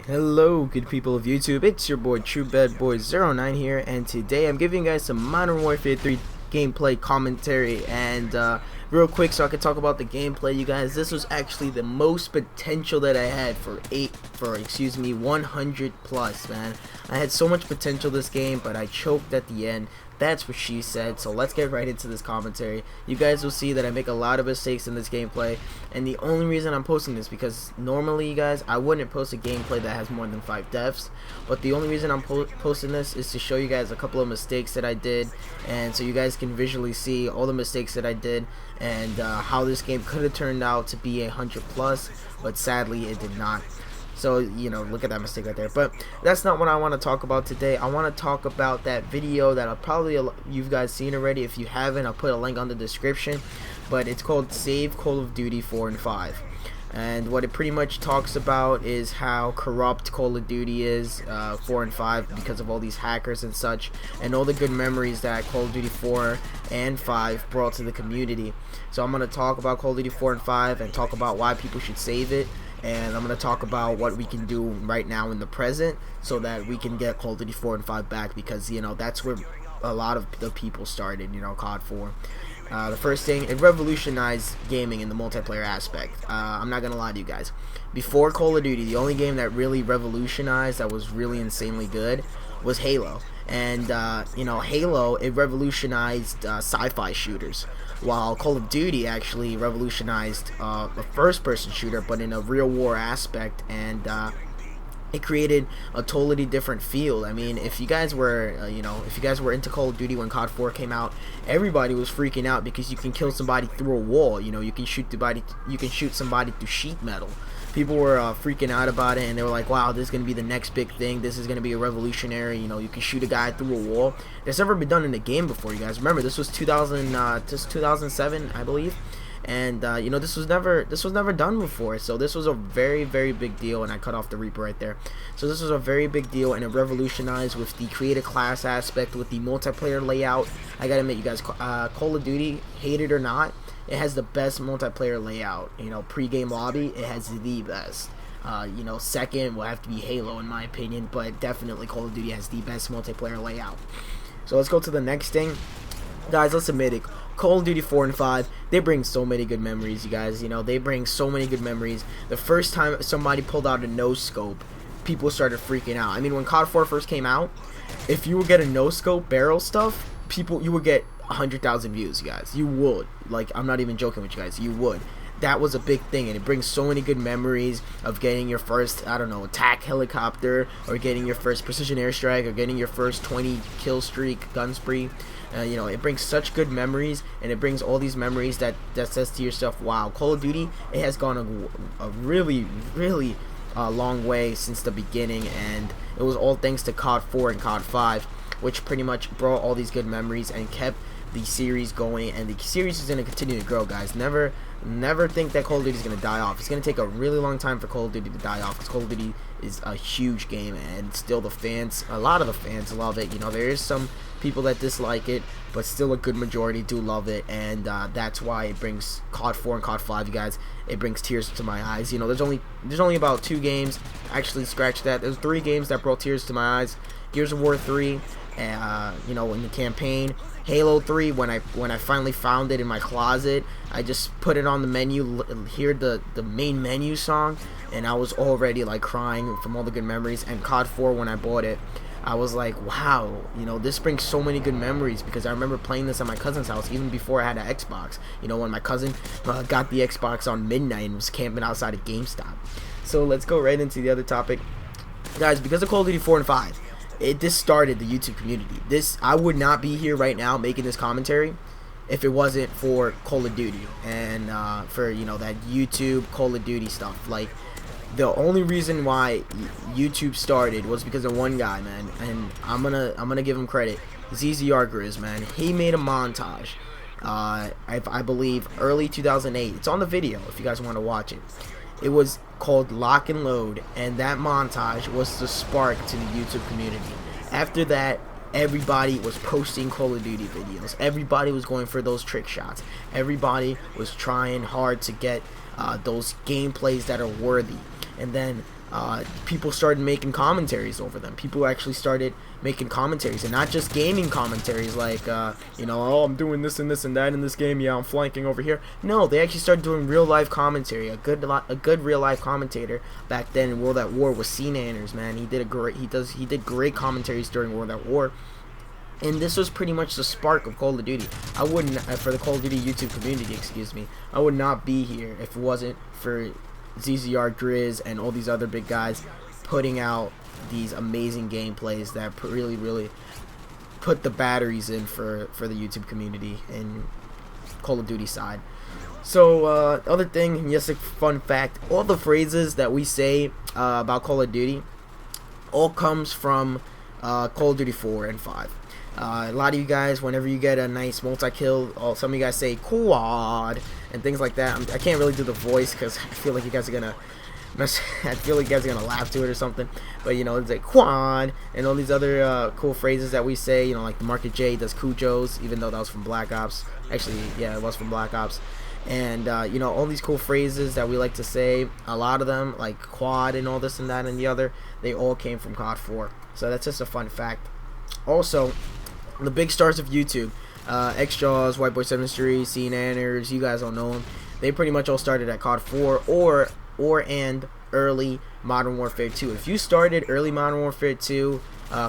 Hello, good people of YouTube. It's your boy TrueBadBoy09 here, and today I'm giving you guys some Modern Warfare 3 gameplay commentary. And real quick, so I can talk about the gameplay, you guys. This was actually the most potential that I had for 100 plus, man. I had so much potential this game, but I choked at the end. That's what she said. So let's get right into this commentary. You guys will see that I make a lot of mistakes in this gameplay, and the only reason I'm posting this, because normally, you guys, I wouldn't post a gameplay that has more than 5 deaths, but the only reason I'm posting this is to show you guys a couple of mistakes that I did, and so you guys can visually see all the mistakes that I did, and how this game could have turned out to be 100 plus, but sadly it did not. So, you know, look at that mistake right there. But that's not what I want to talk about today. I want to talk about that video that you've guys seen already. If you haven't, I'll put a link on the description. But it's called Save Call of Duty 4 and 5. And what it pretty much talks about is how corrupt Call of Duty is, 4 and 5, because of all these hackers and such, and all the good memories that Call of Duty 4 and 5 brought to the community. So I'm going to talk about Call of Duty 4 and 5 and talk about why people should save it. And I'm going to talk about what we can do right now in the present so that we can get Call of Duty 4 and 5 back, because, you know, that's where a lot of the people started, you know, COD 4. The first thing, it revolutionized gaming in the multiplayer aspect. I'm not going to lie to you guys. Before Call of Duty, the only game that really revolutionized, that was really insanely good, was Halo. And, you know, Halo, it revolutionized sci-fi shooters, while Call of Duty actually revolutionized a first-person shooter, but in a real war aspect, and it created a totally different feel. I mean, if you guys were, if you guys were into Call of Duty when COD 4 came out, everybody was freaking out because you can kill somebody through a wall. You know, you can shoot somebody through sheet metal. People were freaking out about it, and they were like, wow, this is going to be the next big thing. This is going to be a revolutionary. You know, you can shoot a guy through a wall. That's never been done in a game before, you guys. Remember, this was 2007, I believe. And you know, this was never done before, so this was a very, very big deal. And I cut off the Reaper right there. So this was a very big deal, and it revolutionized with the creative class aspect, with the multiplayer layout. I gotta admit, you guys, Call of Duty, hate it or not, it has the best multiplayer layout. You know, pre-game lobby, it has the best. You know, second will have to be Halo in my opinion, but definitely Call of Duty has the best multiplayer layout. So let's go to the next thing, guys. Let's admit it. Call of Duty 4 and 5, they bring so many good memories, you guys. You know, they bring so many good memories. The first time somebody pulled out a no-scope, people started freaking out. I mean, when COD 4 first came out, if you would get a no-scope barrel stuff, you would get 100,000 views, you guys. You would. Like, I'm not even joking with you guys. You would. That was a big thing, and it brings so many good memories of getting your first, I don't know, attack helicopter, or getting your first precision airstrike, or getting your first 20 kill streak, gun spree. You know, it brings such good memories, and it brings all these memories that says to yourself, wow, Call of Duty, it has gone a really, really long way since the beginning, and it was all thanks to COD 4 and COD 5, which pretty much brought all these good memories and kept the series going, and the series is going to continue to grow, guys. Never think that Call of Duty is going to die off. It's going to take a really long time for Call of Duty to die off, because Call of Duty is a huge game, and still a lot of the fans love it. You know, there is some people that dislike it, but still a good majority do love it, and that's why it brings COD 4 and COD 5, you guys. It brings tears to my eyes. You know, there's only about 2 games, actually scratch that, there's 3 games that brought tears to my eyes. Gears of War 3, you know, in the campaign. Halo 3, when I finally found it in my closet, I just put it on the menu, hear the main menu song, and I was already like crying from all the good memories. And COD 4, when I bought it, I was like, wow, you know, this brings so many good memories, because I remember playing this at my cousin's house even before I had an Xbox. You know, when my cousin got the Xbox on midnight and was camping outside of GameStop. So let's go right into the other topic, guys. Because of Call of Duty 4 and 5, this started the YouTube community. I would not be here right now making this commentary if it wasn't for Call of Duty and for, you know, that YouTube Call of Duty stuff. Like, the only reason why YouTube started was because of one guy, man, and I'm gonna give him credit. ZZR Grizz, man. He made a montage, I believe early 2008. It's on the video if you guys want to watch it. It was called Lock and Load, and that montage was the spark to the YouTube community. After that, everybody was posting Call of Duty videos. Everybody was going for those trick shots. Everybody was trying hard to get those gameplays that are worthy. And then people started making commentaries over them. People actually started making commentaries, and not just gaming commentaries like, you know, oh, I'm doing this and this and that in this game, yeah, I'm flanking over here. No, they actually started doing real life commentary. A good real life commentator back then in World at War was C-Nanners, man. He did great commentaries during World at War. And this was pretty much the spark of Call of Duty. I wouldn't, for the Call of Duty YouTube community, excuse me, I would not be here if it wasn't for ZZR, Grizz, and all these other big guys putting out these amazing gameplays that really put the batteries in for the YouTube community and Call of Duty side. So, other thing, just a fun fact, all the phrases that we say about Call of Duty all comes from Call of Duty 4 and 5. A lot of you guys, whenever you get a nice multi-kill, some of you guys say quad and things like that. I can't really do the voice because I feel like you guys are gonna laugh to it or something. But you know, it's like quad and all these other cool phrases that we say. You know, like the Market J does Cujos, even though that was from Black Ops. Actually, yeah, it was from Black Ops. And you know, all these cool phrases that we like to say, a lot of them, like quad and all this and that and the other, they all came from COD 4. So that's just a fun fact. Also, the big stars of YouTube, Xjaws, Whiteboy73, C-Nanners, you guys all know them. They pretty much all started at COD 4 or and early Modern Warfare 2. If you started early Modern Warfare 2,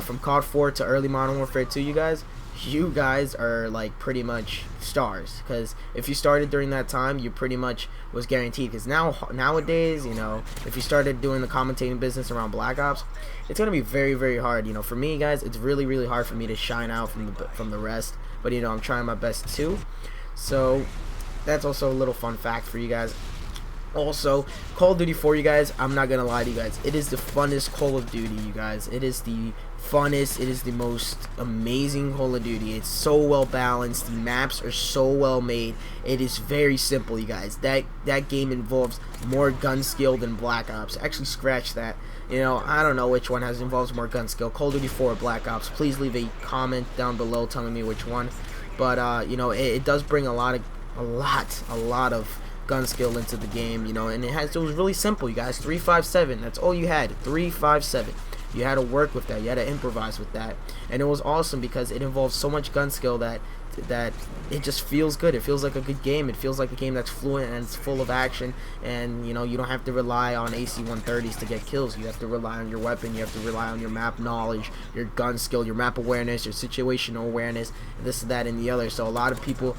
from COD 4 to early Modern Warfare 2, you guys are like pretty much stars, because if you started during that time, you pretty much was guaranteed. Because nowadays, you know, if you started doing the commentating business around Black Ops, it's gonna be very hard. You know, for me, guys, it's really hard for me to shine out from the rest. But you know, I'm trying my best too. So that's also a little fun fact for you guys. Also, Call of Duty 4, you guys, I'm not gonna lie to you guys, it is the funnest Call of Duty, you guys. It is the funnest, it is the most amazing Call of Duty. It's so well balanced, the maps are so well made, it is very simple, you guys. That game involves more gun skill than Black Ops. Actually, scratch that. You know, I don't know which one involves more gun skill, Call of Duty 4 or Black Ops. Please leave a comment down below telling me which one. But you know, it does bring a lot of gun skill into the game, you know, and it was really simple, you guys. 357, that's all you had. 357. You had to work with that, you had to improvise with that, and it was awesome because it involves so much gun skill that it just feels good. It feels like a good game. It feels like a game that's fluent and it's full of action, and you know, you don't have to rely on AC-130s to get kills. You have to rely on your weapon, you have to rely on your map knowledge, your gun skill, your map awareness, your situational awareness, this, that, and the other. So a lot of people,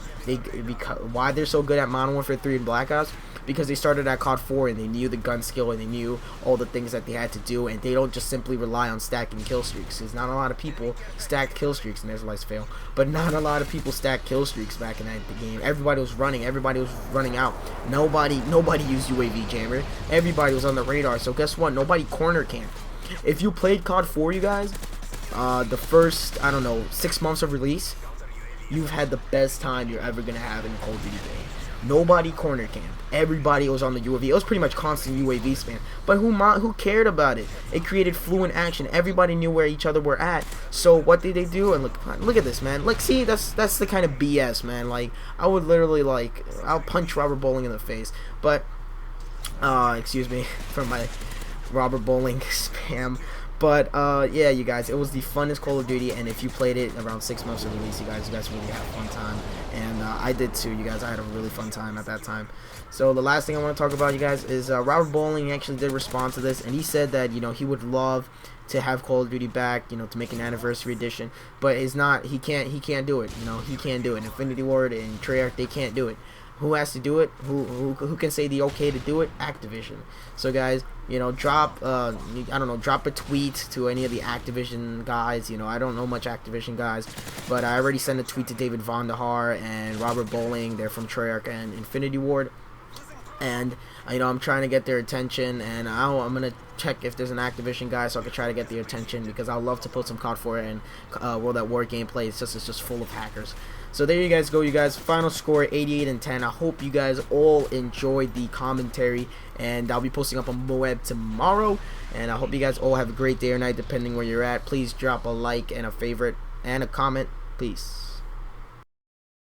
why they're so good at Modern Warfare 3 and Black Ops, because they started at COD 4 and they knew the gun skill and they knew all the things that they had to do, and they don't just simply rely on stacking kill streaks. Because not a lot of people stacked kill streaks, and there's lights fail, but not a lot of people stacked kill streaks back in the game. Everybody was running out. Nobody used UAV jammer. Everybody was on the radar. So guess what? Nobody corner camped. If you played COD 4, you guys, the first, I don't know, 6 months of release, you've had the best time you're ever gonna have in a Call of Duty game. Nobody corner camped. Everybody was on the UAV. It was pretty much constant UAV spam. But who cared about it? It created fluent action. Everybody knew where each other were at. So what did they do? And look at this, man. Like, see, that's the kind of BS, man. Like, I would literally, like, I'll punch Robert Bowling in the face. But excuse me for my Robert Bowling spam. But yeah, you guys, it was the funnest Call of Duty, and if you played it around 6 months of release, you guys really had a fun time, and I did too, you guys. I had a really fun time at that time. So the last thing I want to talk about, you guys, is Robert Bowling actually did respond to this, and he said that, you know, he would love to have Call of Duty back, you know, to make an anniversary edition, but he can't do it, you know, he can't do it. Infinity Ward and Treyarch, they can't do it. Who has to do it? Who can say the okay to do it? Activision. So guys, you know, drop I don't know, drop a tweet to any of the Activision guys. You know, I don't know much Activision guys, but I already sent a tweet to David Vonderhaar and Robert Bowling. They're from Treyarch and Infinity Ward, and you know, I'm trying to get their attention, and I'm gonna check if there's an Activision guy so I can try to get their attention, because I'd love to put some COD 4 and World at War gameplay. It's just full of hackers. So there you guys go, you guys. Final score 88-10. I hope you guys all enjoyed the commentary, and I'll be posting up on Moab tomorrow, and I hope you guys all have a great day or night depending where you're at. Please drop a like and a favorite and a comment. Peace.